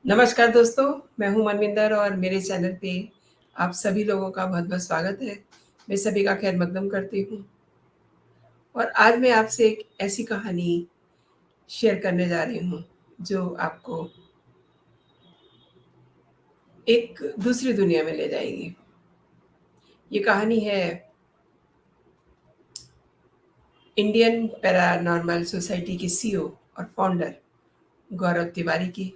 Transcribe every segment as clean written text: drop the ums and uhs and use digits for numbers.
नमस्कार दोस्तों, मैं हूँ मनविंदर और मेरे चैनल पे आप सभी लोगों का बहुत-बहुत स्वागत है। मैं सभी का खैर मकदम करती हूँ और आज मैं आपसे एक ऐसी कहानी शेयर करने जा रही हूँ, जो आपको एक दूसरी दुनिया में ले जाएगी। ये कहानी है इंडियन पैरानॉर्मल सोसाइटी के सीईओ और फाउंडर गौरव तिवारी की,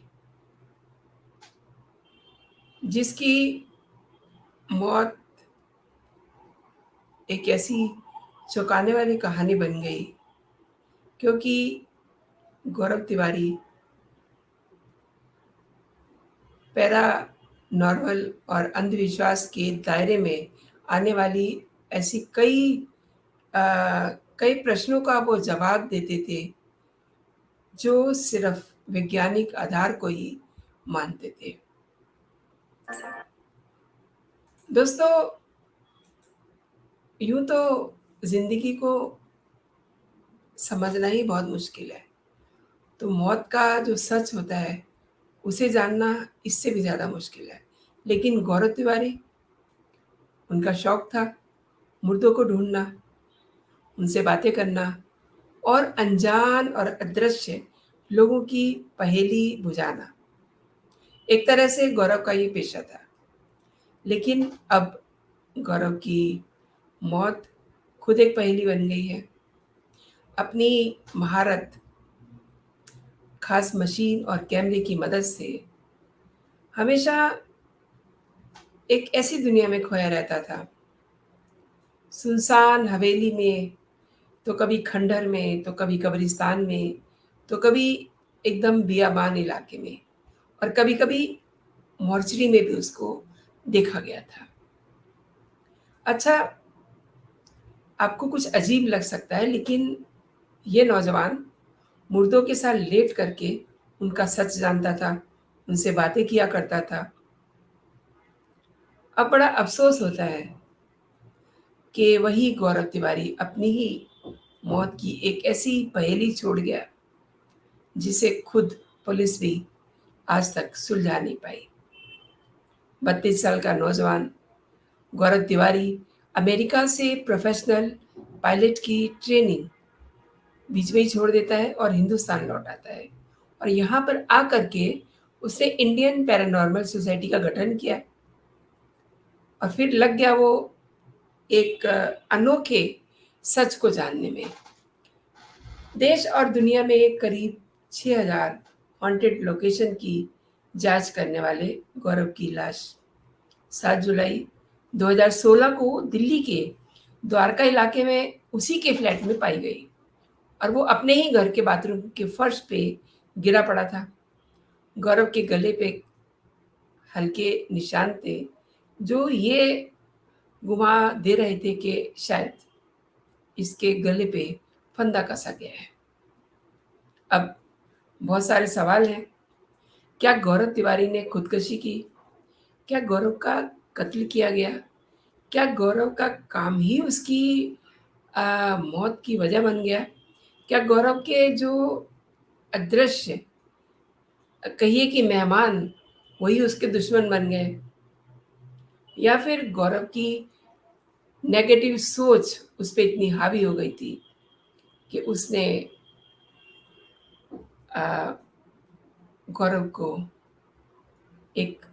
जिसकी मौत एक ऐसी चौंकाने वाली कहानी बन गई क्योंकि गौरव तिवारी पैरानॉर्मल और अंधविश्वास के दायरे में आने वाली ऐसी अ, कई प्रश्नों का वो जवाब देते थे, जो सिर्फ वैज्ञानिक आधार को ही मानते थे। दोस्तों, यूँ तो ज़िंदगी को समझना ही बहुत मुश्किल है, तो मौत का जो सच होता है, उसे जानना इससे भी ज़्यादा मुश्किल है। लेकिन गौरव तिवारी, उनका शौक था मुर्दों को ढूँढना, उनसे बातें करना और अनजान और अदृश्य लोगों की पहेली बुझाना। एक तरह से गौरव का ये पेशा था। लेकिन अब गौरव की मौत खुद एक पहेली बन गई है। अपनी महारत, खास मशीन और कैमरे की मदद से हमेशा एक ऐसी दुनिया में खोया रहता था, सुनसान हवेली में, तो कभी खंडहर में, तो कभी कब्रिस्तान में, तो कभी एकदम बियाबान इलाके में और कभी-कभी मॉर्चरी में भी उसको देखा गया था। अच्छा, आपको कुछ अजीब लग सकता है, लेकिन ये नौजवान मुर्दों के साथ लेट करके उनका सच जानता था, उनसे बातें किया करता था। अब बड़ा अफ़सोस होता है कि वही गौरव तिवारी अपनी ही मौत की एक ऐसी पहेली छोड़ गया, जिसे खुद पुलिस भी आज तक सुलझा नहीं पाई। 32 साल का नौजवान गौरव तिवारी अमेरिका से प्रोफ़ेशनल पायलट की ट्रेनिंग बीच में ही छोड़ देता है और हिंदुस्तान लौट आता है और यहाँ पर आकर के उसने इंडियन पैरानॉर्मल सोसाइटी का गठन किया और फिर लग गया वो एक अनोखे सच को जानने में। देश और दुनिया में करीब 6000 हॉन्टेड लोकेशन की जांच करने वाले गौरव की लाश 7 जुलाई 2016 को दिल्ली के द्वारका इलाके में उसी के फ्लैट में पाई गई और वो अपने ही घर के बाथरूम के फर्श पे गिरा पड़ा था। गौरव के गले पे हल्के निशान थे, जो ये गुमा दे रहे थे कि शायद इसके गले पे फंदा कसा गया है। अब बहुत सारे सवाल हैं। क्या गौरव तिवारी ने खुदकुशी की? क्या गौरव का कत्ल किया गया? क्या गौरव का काम ही उसकी मौत की वजह बन गया? क्या गौरव के जो अदृश्य, कहिए कि मेहमान, वही उसके दुश्मन बन गए? या फिर गौरव की नेगेटिव सोच उस पे इतनी हावी हो गई थी कि उसने अ, गौरव को एक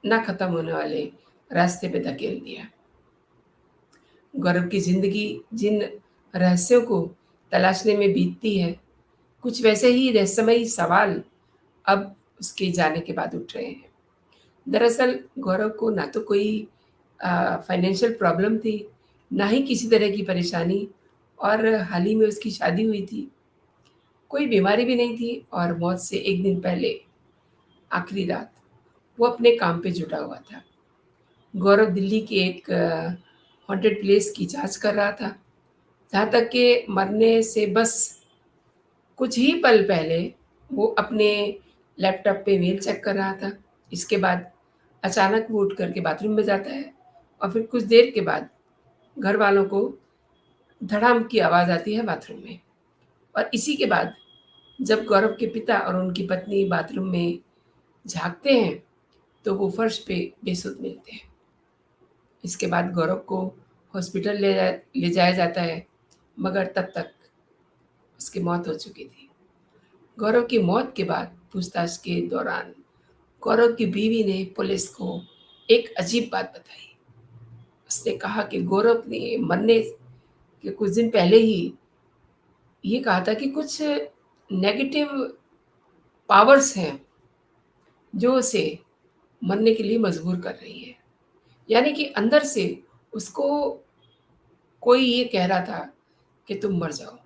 ना खत्म होने वाले रास्ते पे धकेल दिया। गौरव की ज़िंदगी जिन रहस्यों को तलाशने में बीतती है, कुछ वैसे ही रहस्यमयी सवाल अब उसके जाने के बाद उठ रहे हैं। दरअसल गौरव को ना तो कोई फाइनेंशियल प्रॉब्लम थी, ना ही किसी तरह की परेशानी और हाल ही में उसकी शादी हुई थी। कोई बीमारी भी नहीं थी और मौत से 1 दिन पहले आखिरी रात वो अपने काम पे जुटा हुआ था। गौरव दिल्ली के एक हॉन्टेड प्लेस की जाँच कर रहा था, जहाँ तक कि मरने से बस कुछ ही पल पहले वो अपने लैपटॉप पे मेल चेक कर रहा था। इसके बाद अचानक वो उठ कर के बाथरूम में जाता है और फिर कुछ देर के बाद घरवालों को धड़ाम की आवाज़ आती है बाथरूम में और इसी के बाद जब गौरव के पिता और उनकी पत्नी बाथरूम में झाँकते हैं तो वो फर्श पे बेसुध मिलते हैं। इसके बाद गौरव को हॉस्पिटल ले जाया जाता है, मगर तब तक उसकी मौत हो चुकी थी। गौरव की मौत के बाद पूछताछ के दौरान गौरव की बीवी ने पुलिस को एक अजीब बात बताई। उसने कहा कि गौरव ने मरने के कुछ दिन पहले ही ये कहा था कि कुछ नेगेटिव पावर्स हैं जो उसे मरने के लिए मजबूर कर रही है। यानी कि अंदर से उसको कोई ये कह रहा था कि तुम मर जाओ।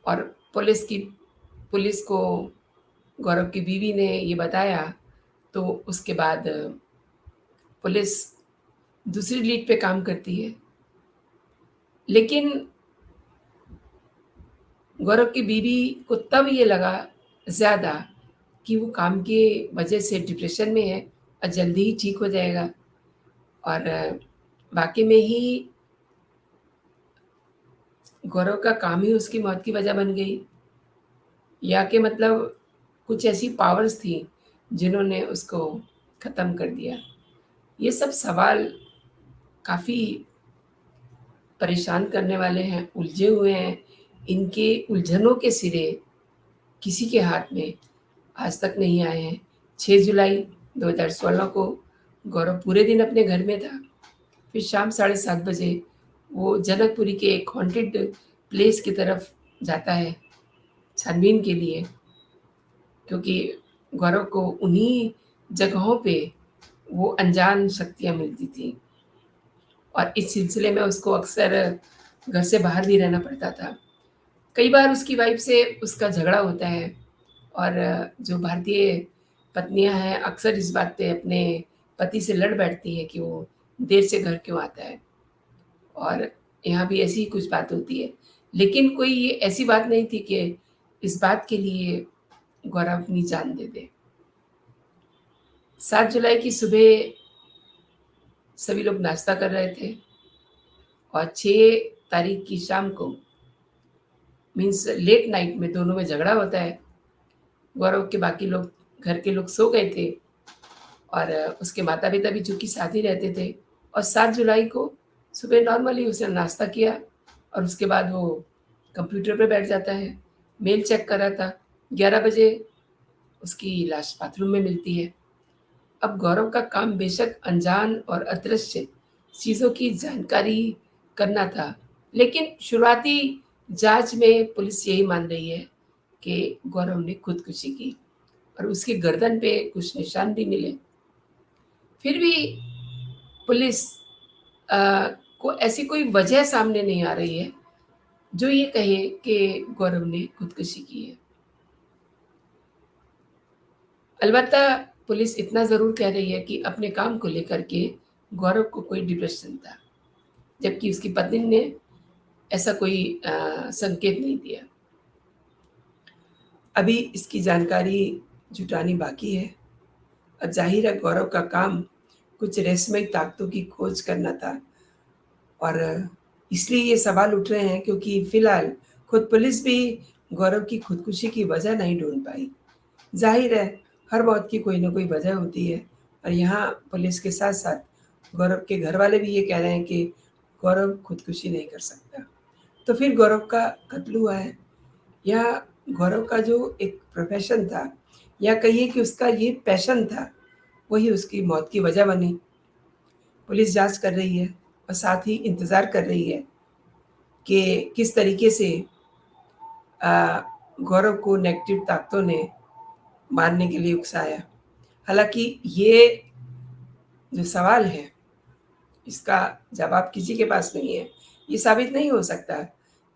और पुलिस को गौरव की बीवी ने ये बताया, तो उसके बाद पुलिस दूसरी लीड पे काम करती है। लेकिन गौरव की बीवी को तब ये लगा ज़्यादा कि वो काम के वजह से डिप्रेशन में है और जल्दी ही ठीक हो जाएगा। और वाक़ई में ही गौरव का काम ही उसकी मौत की वजह बन गई, या कि मतलब कुछ ऐसी पावर्स थी जिन्होंने उसको ख़त्म कर दिया। ये सब सवाल काफ़ी परेशान करने वाले हैं, उलझे हुए हैं। इनके उलझनों के सिरे किसी के हाथ में आज तक नहीं आए हैं। 6 जुलाई 2016 को गौरव पूरे दिन अपने घर में था। फिर शाम 7:30 बजे वो जनकपुरी के एक हॉन्टेड प्लेस की तरफ जाता है छानबीन के लिए, क्योंकि गौरव को उन्हीं जगहों पे वो अनजान शक्तियाँ मिलती थी और इस सिलसिले में उसको अक्सर घर से बाहर भी रहना पड़ता था। कई बार उसकी वाइफ़ से उसका झगड़ा होता है और जो भारतीय पत्नियाँ हैं अक्सर इस बात पे अपने पति से लड़ बैठती हैं कि वो देर से घर क्यों आता है। और यहाँ भी ऐसी ही कुछ बात होती है। लेकिन कोई ये ऐसी बात नहीं थी कि इस बात के लिए गौरव अपनी जान दे दे। 7 जुलाई की सुबह सभी लोग नाश्ता कर रहे थे और 6 तारीख की शाम को मीन्स लेट नाइट में दोनों में झगड़ा होता है। गौरव के बाकी लोग, घर के लोग सो गए थे और उसके माता-पिता भी चूँकि साथ ही रहते थे। और 7 जुलाई को सुबह नॉर्मली उसने नाश्ता किया और उसके बाद वो कंप्यूटर पे बैठ जाता है। मेल चेक कर रहा था। 11 बजे उसकी लाश बाथरूम में मिलती है। अब गौरव का काम बेशक अनजान और अदृश्य चीज़ों की जानकारी करना था, लेकिन शुरुआती जाँच में पुलिस यही मान रही है कि गौरव ने खुदकुशी की और उसकी गर्दन पे कुछ निशान भी मिले। फिर भी पुलिस अ, को ऐसी कोई वजह सामने नहीं आ रही है जो ये कहे कि गौरव ने खुदकुशी की है। अलबत्ता पुलिस इतना ज़रूर कह रही है कि अपने काम को लेकर के गौरव को कोई डिप्रेशन था, जबकि उसकी पत्नी ने ऐसा कोई संकेत नहीं दिया। अभी इसकी जानकारी जुटानी बाकी है। अब ज़ाहिर है गौरव का काम कुछ रहस्यमयी ताकतों की खोज करना था और इसलिए ये सवाल उठ रहे हैं क्योंकि फ़िलहाल खुद पुलिस भी गौरव की खुदकुशी की वजह नहीं ढूँढ पाई। ज़ाहिर है, हर मौत की कोई न कोई वजह होती है और यहाँ पुलिस के साथ-साथ गौरव के घरवाले भी ये कह रहे हैं कि गौरव खुदकुशी नहीं कर सकता। तो फिर गौरव का कत्ल हुआ है या गौरव का जो एक प्रोफ़ेशन था या कहिए कि उसका ये पैशन था, वही उसकी मौत की वजह बनी। पुलिस जाँच कर रही है और साथ ही इंतज़ार कर रही है कि किस तरीके से अ, गौरव को नेगेटिव ताकतों ने मारने के लिए उकसाया। हालाँकि ये जो सवाल है, इसका जवाब किसी के पास नहीं है। ये साबित नहीं हो सकता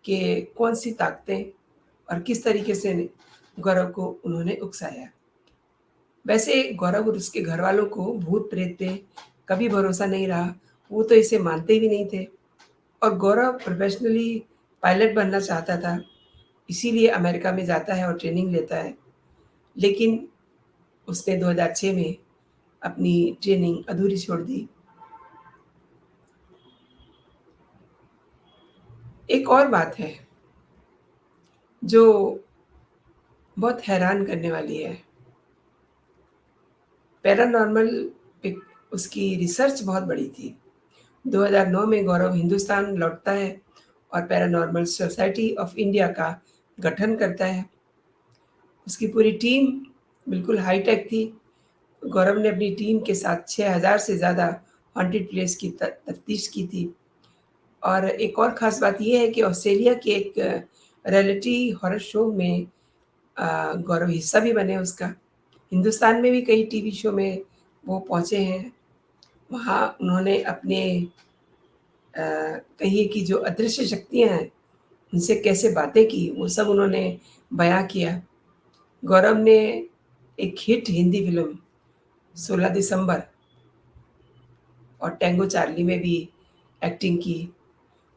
कि कौन-सी ताकतें और किस तरीके से गौरव को उन्होंने उकसाया। वैसे गौरव और उसके घरवालों को भूत-प्रेत पे कभी भरोसा नहीं रहा, वो तो इसे मानते भी नहीं थे और गौरव प्रोफ़ेशनली पायलट बनना चाहता था, इसीलिए अमेरिका में जाता है और ट्रेनिंग लेता है। लेकिन उसने 2006 में अपनी ट्रेनिंग अधूरी छोड़ दी। एक और बात है, जो बहुत हैरान करने वाली है। पैरानॉर्मल पे उसकी रिसर्च बहुत बड़ी थी। 2009 में गौरव हिंदुस्तान लौटता है और पैरानॉर्मल सोसाइटी ऑफ इंडिया का गठन करता है। उसकी पूरी टीम बिल्कुल हाईटेक थी। गौरव ने अपनी टीम के साथ 6000 से ज़्यादा हॉन्टेड प्लेस की तफ्तीश की थी। और एक और ख़ास बात ये है कि ऑस्ट्रेलिया के एक रियलिटी हॉरर शो में गौरव हिस्सा भी बने उसका। हिंदुस्तान में भी कई टीवी शो में वो पहुँचे हैं। वहाँ उन्होंने अपने कहिए कि जो अदृश्य शक्तियाँ हैं, उनसे कैसे बातें की, वो सब उन्होंने बयाँ किया। गौरव ने एक हिट हिंदी फ़िल्म 16 दिसंबर और टैंगो चार्ली में भी एक्टिंग की।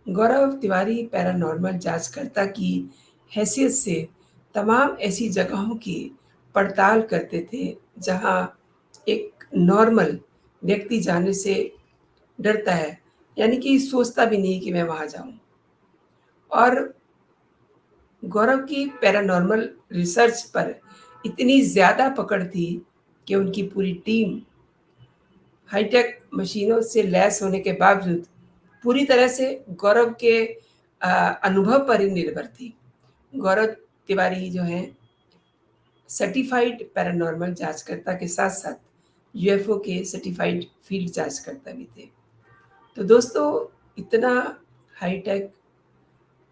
गौरव तिवारी पैरानॉर्मल जांचकर्ता की हैसियत से तमाम ऐसी जगहों की पड़ताल करते थे, जहां एक नॉर्मल व्यक्ति जाने से डरता है, यानी कि सोचता भी नहीं कि मैं वहां जाऊं। और गौरव की पैरानॉर्मल रिसर्च पर इतनी ज़्यादा पकड़ थी कि उनकी पूरी टीम हाईटेक मशीनों से लैस होने के बावजूद पूरी तरह से गौरव के अनुभव पर ही निर्भर थी। गौरव तिवारी जो हैं सर्टिफाइड पैरानॉर्मल जांचकर्ता के साथ-साथ यूएफओ के सर्टिफाइड फील्ड जांचकर्ता भी थे। तो दोस्तों, इतना हाईटेक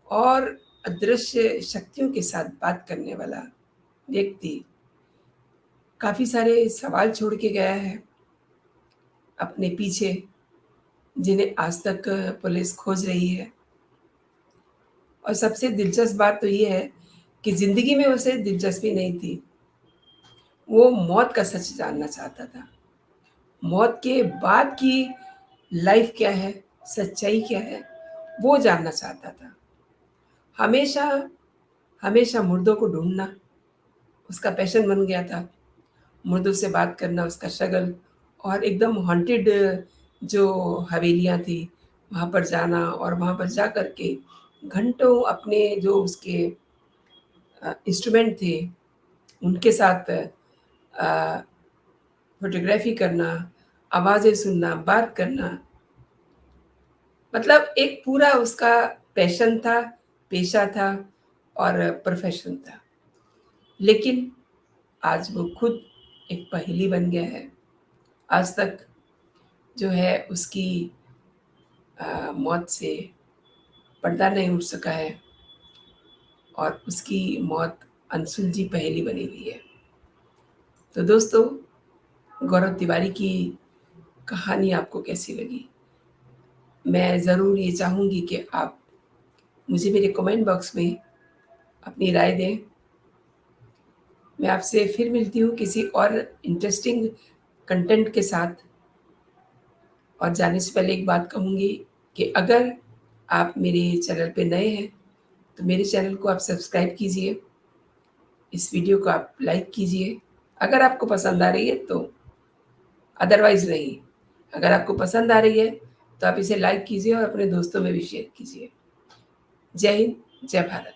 और अदृश्य शक्तियों के साथ बात करने वाला व्यक्ति काफ़ी सारे सवाल छोड़ के गया है अपने पीछे, जिन्हें आज तक पुलिस खोज रही है। और सबसे दिलचस्प बात तो ये है कि ज़िंदगी में उसे दिलचस्पी नहीं थी। वो मौत का सच जानना चाहता था। मौत के बाद की लाइफ़ क्या है, सच्चाई क्या है, वो जानना चाहता था। हमेशा हमेशा मुर्दों को ढूँढना उसका पैशन बन गया था। मुर्दों से बात करना उसका शगल, और एकदम हॉन्टेड जो हवेलियाँ थी, वहाँ पर जाना और वहाँ पर जा कर के घंटों अपने जो उसके इंस्ट्रूमेंट थे, उनके साथ फ़ोटोग्राफ़ी करना, आवाज़ें सुनना, बात करना, मतलब एक पूरा उसका पैशन था, पेशा था और प्रोफ़ेशन था। लेकिन आज वो खुद एक पहेली बन गया है। आज तक जो है उसकी मौत से पर्दा नहीं उठ सका है और उसकी मौत अनसुलझी पहेली बनी हुई है। तो दोस्तों, गौरव तिवारी की कहानी आपको कैसी लगी? मैं ज़रूर ये चाहूँगी कि आप मुझे मेरे कमेंट बॉक्स में अपनी राय दें। मैं आपसे फिर मिलती हूँ किसी और इंटरेस्टिंग कंटेंट के साथ। और जाने से पहले एक बात कहूँगी कि अगर आप मेरे चैनल पे नए हैं, तो मेरे चैनल को आप सब्सक्राइब कीजिए, इस वीडियो को आप लाइक कीजिए, अगर आपको पसंद आ रही है तो, अदरवाइज़ नहीं। अगर आपको पसंद आ रही है, तो आप इसे लाइक कीजिए और अपने दोस्तों में भी शेयर कीजिए। जय हिंद, जय भारत।